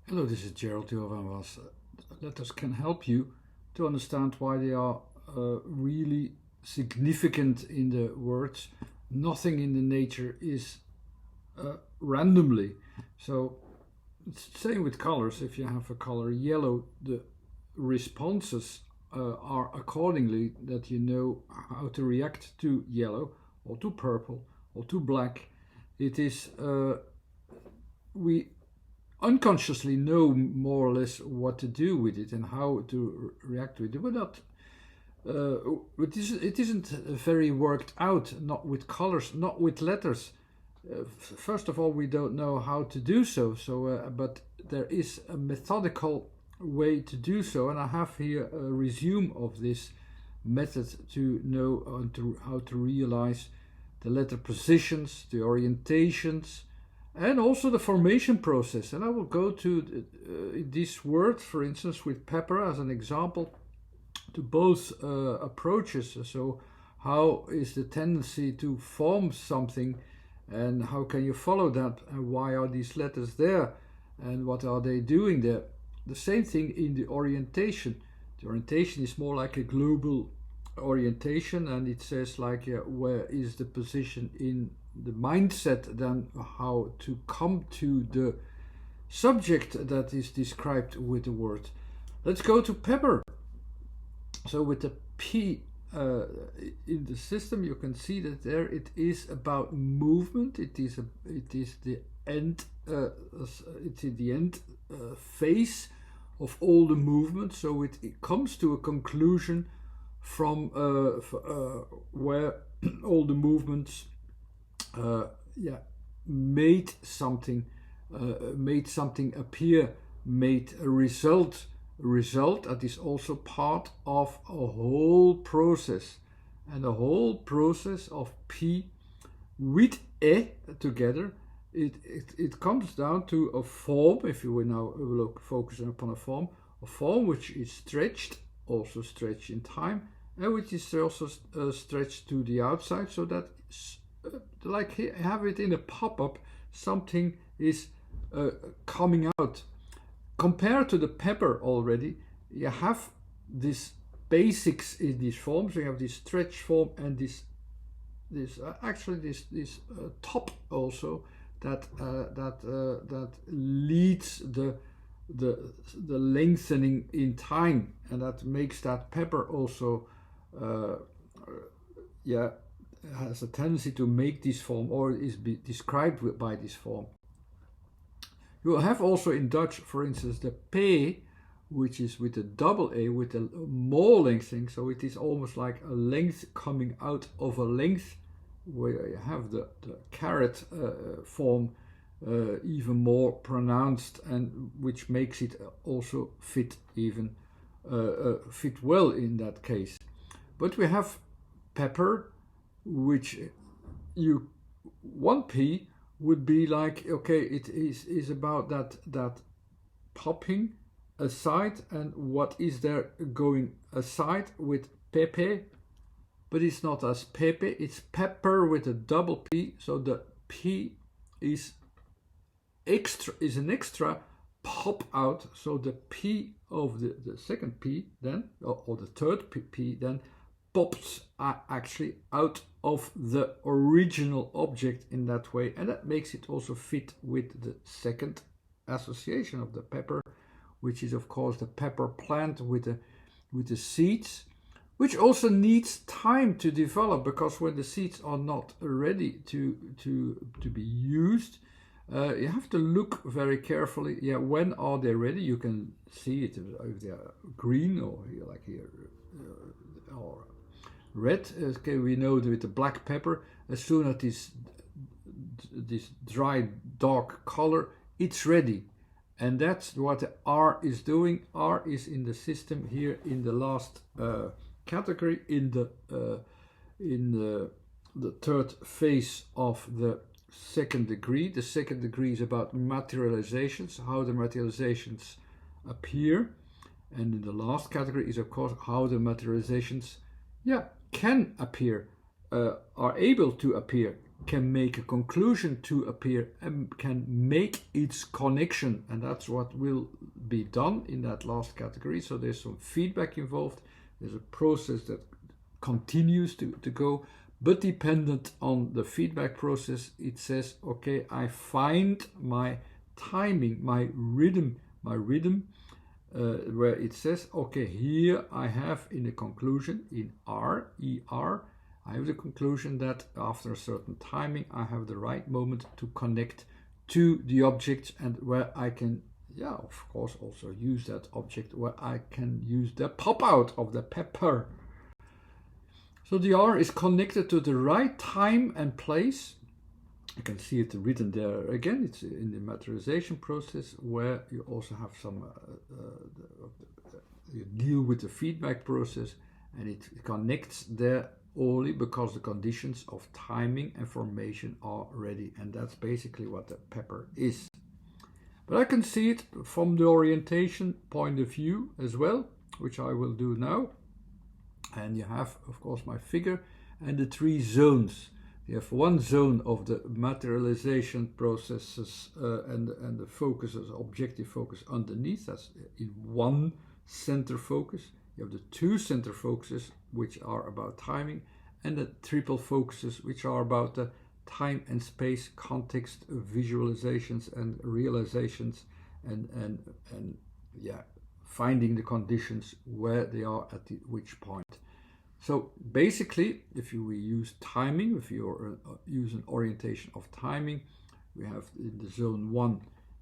Hello, this is Gerald Van. Letters can help you to understand why they are really significant in the words. Nothing in the nature is randomly. So, it's the same with colors. If you have a color yellow, the responses are accordingly that you know how to react to yellow or to purple or to black. It is, we unconsciously know more or less what to do with it and how to react with it. We're not. It isn't very worked out. Not with colors, not with letters. First of all, we don't know how to do so. But there is a methodical way to do so, and I have here a resume of this method to know how to realize the letter positions, the orientations, and also the formation process. And I will go to this word, for instance, with pepper as an example, to both approaches. So, how is the tendency to form something, and how can you follow that, and why are these letters there, and what are they doing there? The same thing in the orientation. The orientation is more like a global orientation, and it says like where is the position in the mindset, then how to come to the subject that is described with the word. Let's go to pepper. So with the P in the system, you can see that there it is about movement. It is the end. It's in the end phase of all the movement. So it comes to a conclusion from where all the movements made something appear, made a result that is also part of a whole process, and the whole process of P with E together, it comes down to a form. If you will now focus upon a form which is stretched, also stretched in time, and which is also stretched to the outside, so that like have it in a pop-up, something is coming out. Compared to the pepper already, you have this basics in these forms. So you have this stretch form and this top also that leads the lengthening in time, and that makes that pepper also has a tendency to make this form, or is described by this form. You will have also in Dutch, for instance, the P, which is with a double A, with a more lengthening. So it is almost like a length coming out of a length, where you have the caret form even more pronounced, and which makes it also fit well in that case. But we have pepper, which one P would be like, okay, it is about that popping aside, and what is there going aside with pepe, but it's not as pepe, it's pepper with a double P. So the P is an extra pop out. So the P of the second P then, or the third P then, pops actually out of the original object in that way, and that makes it also fit with the second association of the pepper, which is of course the pepper plant with the seeds, which also needs time to develop, because when the seeds are not ready to be used, you have to look very carefully. When are they ready? You can see it if they are green, or like here, or red. Okay, we know that with the black pepper, as soon as this dry dark color, it's ready, and that's what the R is doing. R is in the system here in the last category, in the third phase of the second degree. The second degree is about materializations, how the materializations appear, and in the last category is of course how the materializations can appear, are able to appear, can make a conclusion to appear and can make its connection, and that's what will be done in that last category. So there's some feedback involved, there's a process that continues to go, but dependent on the feedback process, it says, okay, I find my timing, my rhythm, where it says, okay, here I have in the conclusion, in R, ER, I have the conclusion that after a certain timing, I have the right moment to connect to the object, and where I can, of course, also use that object, where I can use the pop out of the pepper. So the R is connected to the right time and place. You can see it written there again. It's in the materialization process, where you also have some, you deal with the feedback process, and it connects there only because the conditions of timing and formation are ready. And that's basically what the pepper is. But I can see it from the orientation point of view as well, which I will do now. And you have, of course, my figure and the 3 zones. You have one zone of the materialization processes and the focuses, objective focus underneath. That's in one center focus. You have the 2 center focuses, which are about timing, and the triple focuses, which are about the time and space context visualizations and realizations, and finding the conditions where they are at which point. So basically, if we use timing, if you use an orientation of timing, we have in the zone 1,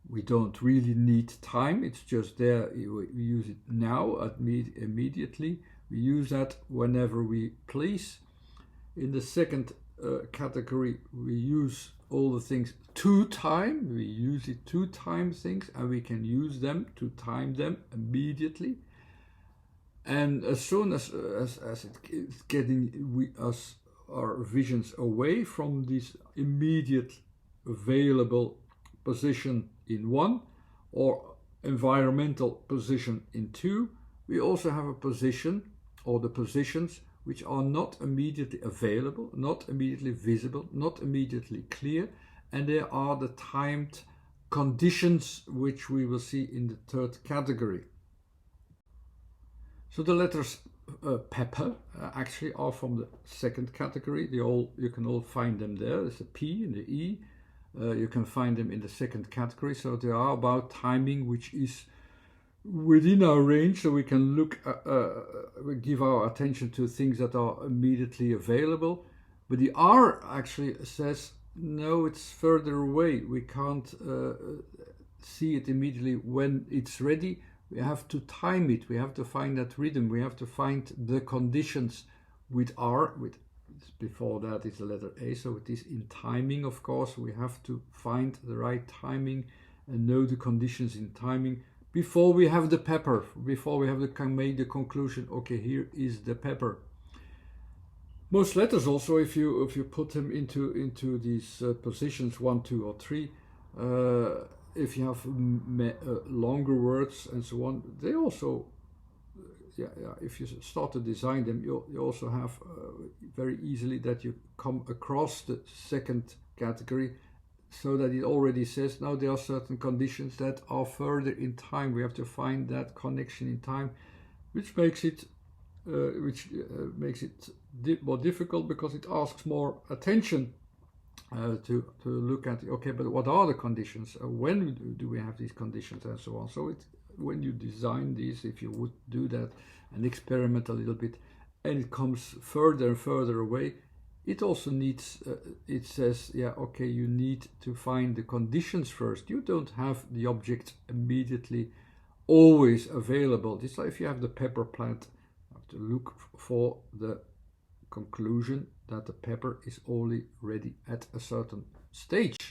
we don't really need time, it's just there, we use it now, immediately, we use that whenever we please. In the second category, we use all the things to time, we use it to time things, and we can use them to time them immediately. And as soon as it's getting our visions away from this immediate available position in 1 or environmental position in 2, we also have a position, or the positions, which are not immediately available, not immediately visible, not immediately clear, and they are the timed conditions, which we will see in the 3rd category. So the letters pepper actually are from the 2nd category. You can all find them there. There's a P and the E. You can find them in the 2nd category. So they are about timing, which is within our range. So we can look, we give our attention to things that are immediately available. But the R actually says, no, it's further away. We can't see it immediately when it's ready. We have to time it, we have to find that rhythm, we have to find the conditions with R, before that is the letter A, so it is in timing, of course. We have to find the right timing and know the conditions in timing before we have the pepper, before we have made the conclusion, okay, here is the pepper. Most letters also, if you put them into these positions 1, 2, or 3, if you have longer words and so on, they also, if you start to design them, you also have very easily that you come across the 2nd category, so that it already says, now there are certain conditions that are further in time. We have to find that connection in time, which makes it more difficult, because it asks more attention. To look at, okay, but what are the conditions? When do we have these conditions, and so on? So when you design these, if you would do that and experiment a little bit, and it comes further and further away, it also needs, it says, okay, you need to find the conditions first. You don't have the object immediately always available. It's like if you have the pepper plant, you have to look for the conclusion that the pepper is only ready at a certain stage.